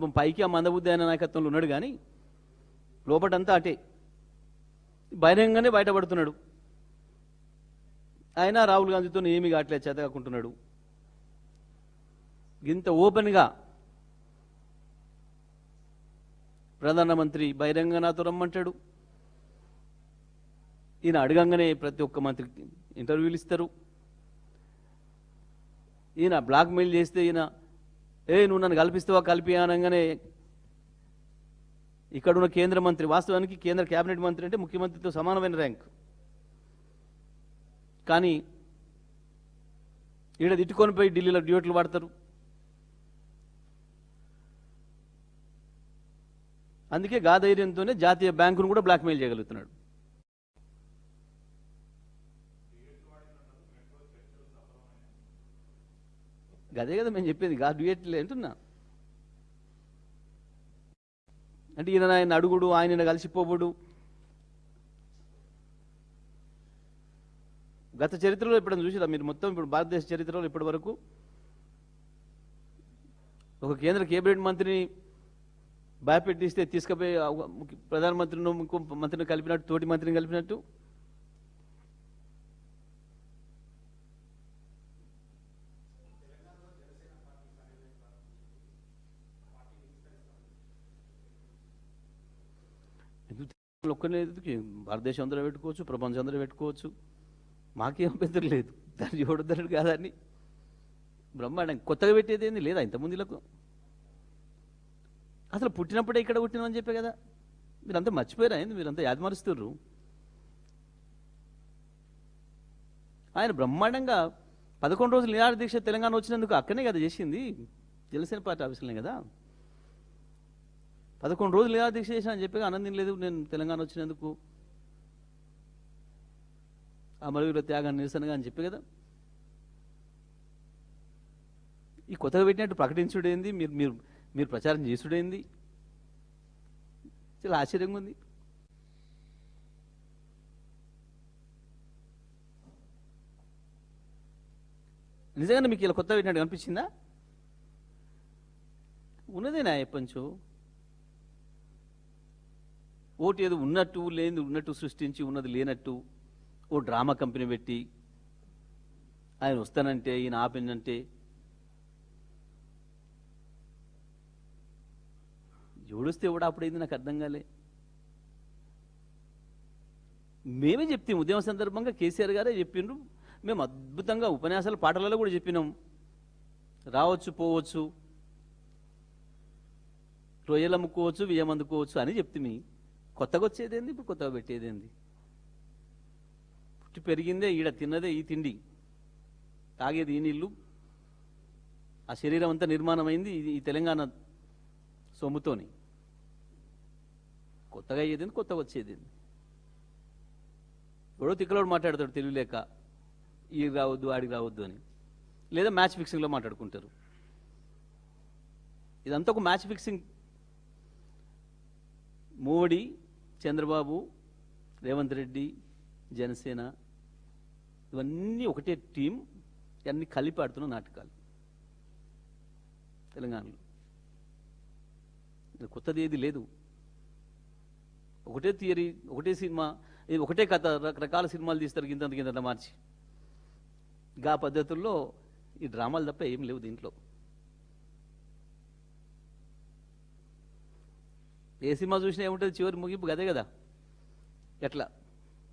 పాపం పైకి ఆ మందబుద్ధి అయిన నాయకత్వంలో ఉన్నాడు, కానీ లోపటంతా అటే బహిరంగానే బయటపడుతున్నాడు. ఆయన రాహుల్ గాంధీతో ఏమి కావట్లేదు, చేతకాకుంటున్నాడు. ఇంత ఓపెన్గా ప్రధానమంత్రి బహిరంగ నాతో రమ్మంటాడు. ఈయన అడగంగానే ప్రతి ఒక్క మంత్రికి ఇంటర్వ్యూలు ఇస్తారు. ఈయన బ్లాక్మెయిల్ చేస్తే ఈయన నువ్వు నన్ను కల్పిస్తావా కలిపి అనగానే ఇక్కడున్న కేంద్ర మంత్రి, వాస్తవానికి కేంద్ర కేబినెట్ మంత్రి అంటే ముఖ్యమంత్రితో సమానమైన ర్యాంక్, కానీ ఈడ తిట్టుకొని పోయి ఢిల్లీలో డ్యూటీలు పడతారు. అందుకే ధైర్యంతోనే జాతీయ బ్యాంకును కూడా బ్లాక్మెయిల్ చేయగలుగుతున్నాడు. అదే కదా మేము చెప్పేది, డ్యూయెట్లే అంటున్నా. అంటే ఈయన ఆయన అడుగుడు, ఆయన కలిసిపోబుడు. గత చరిత్రలో ఎప్పుడైనా చూసిరా మీరు? మొత్తం ఇప్పుడు భారతదేశ చరిత్రలో ఇప్పటి వరకు ఒక కేంద్ర కేబినెట్ మంత్రిని భయపెట్టిస్తే తీసుకుపోయి ప్రధానమంత్రిని ఇంకో మంత్రిని కలిపినట్టు, తోటి మంత్రిని కలిపినట్టు. ఒక్కనే భారతదేశం అందరూ పెట్టుకోవచ్చు, ప్రపంచం అందరూ పెట్టుకోవచ్చు, మాకేం పెద్దలు లేదు. దాన్ని చూడొద్దరు కాదని బ్రహ్మాండం కొత్తగా పెట్టేది ఏంది లేదా ఇంతమందిలకు? అసలు పుట్టినప్పుడే ఇక్కడ పుట్టినామని చెప్పే కదా. మీరంతా మర్చిపోయారా ఏంది? మీరంతా యాదమరుస్తుర్రు. ఆయన బ్రహ్మాండంగా 11 రోజులు నిరాహార దీక్ష తెలంగాణ వచ్చినందుకు అక్కడనే కదా చేసింది, జనసేన పార్టీ ఆఫీసులనే కదా. 11 రోజులు నిరాహార దీక్ష చేసిన అని చెప్పి ఆనందం లేదు నేను తెలంగాణ వచ్చినందుకు, అమరవీరుల త్యాగాన్ని నిరసనగా అని చెప్పి కదా. ఈ కొత్తగా పెట్టినట్టు ప్రకటించుడేంది, మీరు మీరు మీరు ప్రచారం చేసుడేంది? చాలా ఆశ్చర్యంగా ఉంది. నిజంగానే మీకు ఇలా కొత్తగా పెట్టినట్టు అనిపించిందా? ఉన్నదేనా ఎప్పంచో ఓటు ఏదో ఉన్నట్టు లేని ఉన్నట్టు సృష్టించి ఉన్నది లేనట్టు ఓ డ్రామా కంపెనీ పెట్టి ఆయన వస్తానంటే ఈయన ఆపినంటే ఎవడొస్తే ఎవడు అప్పుడైంది నాకు అర్థం కాలే. మేమే చెప్తాం ఉద్యమ సందర్భంగా, కేసీఆర్ గారే చెప్పిండ్రు, మేము అద్భుతంగా ఉపన్యాసాలు పాటలలో కూడా చెప్పినాం, రావచ్చు పోవచ్చు, రొయ్యలు అమ్ముకోవచ్చు, బియ్యం అందుకోవచ్చు అని చెప్తే కొత్తగా వచ్చేదేంది, ఇప్పుడు కొత్తగా పెట్టేదేంది? పుట్టి పెరిగిందే ఈడ, తిన్నదే ఈ తిండి, తాగేది ఈ నీళ్ళు, ఆ శరీరం అంతా నిర్మాణమైంది ఈ తెలంగాణ సొమ్ముతోని. కొత్తగా అయ్యేదేంది, కొత్తగా వచ్చేదేంది? ఎవడో తిక్కలోడు మాట్లాడతాడు తెలియలేక, ఈ రావద్దు ఆడికి రావద్దు అని, లేదా మ్యాచ్ ఫిక్సింగ్లో మాట్లాడుకుంటారు. ఇదంతా ఒక మ్యాచ్ ఫిక్సింగ్. మోడీ, చంద్రబాబు, రేవంత్ రెడ్డి, జనసేన ఇవన్నీ ఒకటే టీం, ఇవన్నీ కలిపి ఆడుతున్న నాటకాలు తెలంగాణలో. కొత్తది ఏది లేదు, ఒకటే థియరీ, ఒకటే సినిమా, ఒకటే కథ, రకరకాల సినిమాలు తీస్తారు గింతంత మార్చి. గా పద్ధతుల్లో ఈ డ్రామాలు తప్ప ఏం లేవు దీంట్లో. ఏ సినిమా చూసినా ఏముంటుంది, చివరి ముగింపు అదే కదా. ఎట్లా